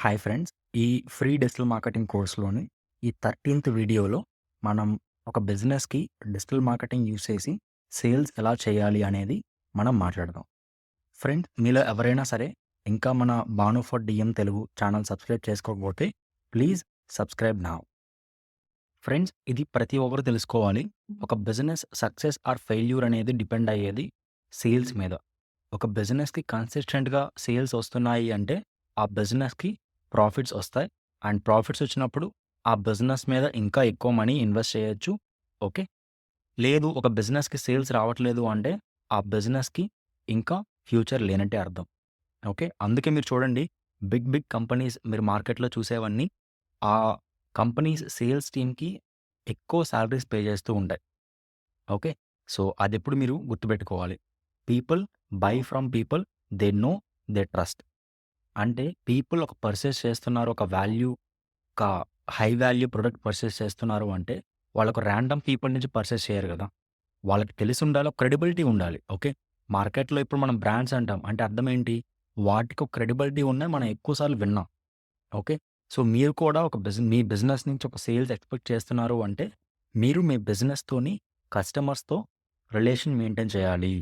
Hi friends. ఈ free digital marketing కోర్స్‌లోని ఈ 13థ్ వీడియోలో మనం ఒక బిజినెస్‌కి డిజిటల్ మార్కెటింగ్ యూజ్ చేసి సేల్స్ ఎలా చేయాలి అనేది మనం మాట్లాడదాం. ఫ్రెండ్స్, మీలో ఎవరైనా సరే ఇంకా మన Bhanu for DM Telugu channel subscribe చేసుకోకపోతే ప్లీజ్ సబ్స్క్రైబ్ నౌ. ఫ్రెండ్స్, ఇది ప్రతి ఒక్కరు తెలుసుకోవాలి. ఒక బిజినెస్ సక్సెస్ ఆర్ ఫెయిల్యూర్ అనేది డిపెండ్ అయ్యేది సేల్స్ మీద. ఒక బిజినెస్‌కి కన్సిస్టెంట్‌గా సేల్స్ వస్తున్నాయి అంటే ఆ బిజినెస్‌కి ప్రాఫిట్స్ వస్తాయి. అండ్ ప్రాఫిట్స్ వచ్చినప్పుడు ఆ బిజినెస్ మీద ఇంకా ఎక్కువ మనీ ఇన్వెస్ట్ చేయొచ్చు. ఓకే. లేదు, ఒక బిజినెస్‌కి సేల్స్ రావట్లేదు అంటే ఆ బిజినెస్‌కి ఇంకా ఫ్యూచర్ లేనట్టే అర్థం. ఓకే. అందుకే మీరు చూడండి, బిగ్ బిగ్ కంపెనీస్ మీరు మార్కెట్‌లో చూసేవన్నీ ఆ కంపెనీస్ సేల్స్ టీమ్‌కి ఎక్కువ సాలరీస్ పే చేస్తూ ఉంటాయి. ఓకే. సో, అదెప్పుడు మీరు గుర్తుపెట్టుకోవాలి. People buy from people they know they trust. అంటే పీపుల్ ఒక పర్చేస్ చేస్తున్నారు, ఒక ఒక హై వాల్యూ ప్రొడక్ట్ పర్చేస్ చేస్తున్నారు అంటే వాళ్ళొక ర్యాండమ్ పీపుల్ నుంచి పర్చేస్ చేయరు గదా! వాళ్ళకి తెలిసుండాలి, ఒక క్రెడిబిలిటీ ఉండాలి. ఓకే. మార్కెట్‌లో ఇప్పుడు మనం బ్రాండ్స్ అంటాం. అంటే అర్థం ఏంటి? వాటికి ఒక క్రెడిబిలిటీ ఉన్నాయి, మనం ఎక్కువ సార్లు విన్నాం. ఓకే. సో, మీరు కూడా ఒక మీ బిజినెస్ నుంచి ఒక సేల్స్ ఎక్స్‌పెక్ట్ చేస్తున్నారు అంటే, మీరు మీ బిజినెస్‌తోని కస్టమర్స్‌తో రిలేషన్ మెయింటైన్ చేయాలి.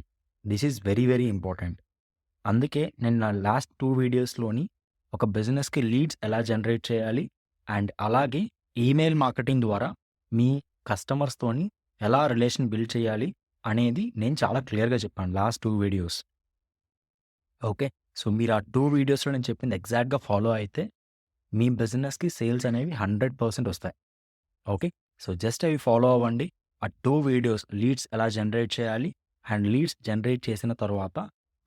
This is very, very important. అందుకే నేను నా లాస్ట్ 2 వీడియోస్‌లోని ఒక బిజినెస్‌కి లీడ్స్ ఎలా జనరేట్ చేయాలి, అండ్ అలాగే ఈమెయిల్ మార్కెటింగ్ ద్వారా మీ కస్టమర్స్‌తోని ఎలా రిలేషన్ బిల్డ్ చేయాలి అనేది నేను చాలా క్లియర్‌గా చెప్పాను లాస్ట్ 2 వీడియోస్. ఓకే. సో, మీరు ఆ 2 వీడియోస్‌లో నేను చెప్పింది ఎగ్జాక్ట్‌గా ఫాలో అయితే మీ బిజినెస్‌కి సేల్స్ అనేవి 100% వస్తాయి. ఓకే. సో, జస్ట్ అవి ఫాలో అవ్వండి. ఆ 2 వీడియోస్ లీడ్స్ ఎలా జనరేట్ చేయాలి, అండ్ లీడ్స్ జనరేట్ చేసిన తర్వాత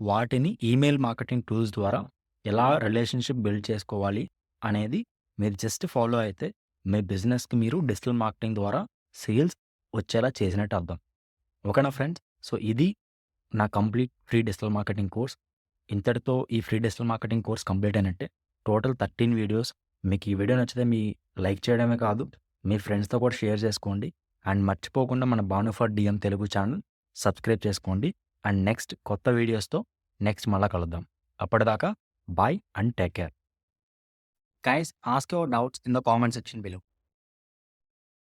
వాటిని ఈమెయిల్ మార్కెటింగ్ టూల్స్ ద్వారా ఎలా రిలేషన్‌షిప్ బిల్డ్ చేసుకోవాలి అనేది మీరు జస్ట్ ఫాలో అయితే మీ బిజినెస్‌కి మీరు డిజిటల్ మార్కెటింగ్ ద్వారా సేల్స్ వచ్చేలా చేసినట్టు అర్థం. ఓకేనా ఫ్రెండ్స్? సో, ఇది నా complete free digital marketing course. ఇంతటితో ఈ free digital marketing course complete అయినట్టే. Total 13 videos. మీకు ఈ వీడియో నచ్చితే లైక్ చేయడమే కాదు, మీ ఫ్రెండ్స్‌తో కూడా షేర్ చేసుకోండి. అండ్ మర్చిపోకుండా మన Bhanu for DM Telugu channel subscribe చేసుకోండి. అండ్ నెక్స్ట్ కొత్త వీడియోస్‌తో మళ్ళా కలుద్దాం. అప్పటిదాకా bye and take care. Guys, ask your doubts in the comment section below.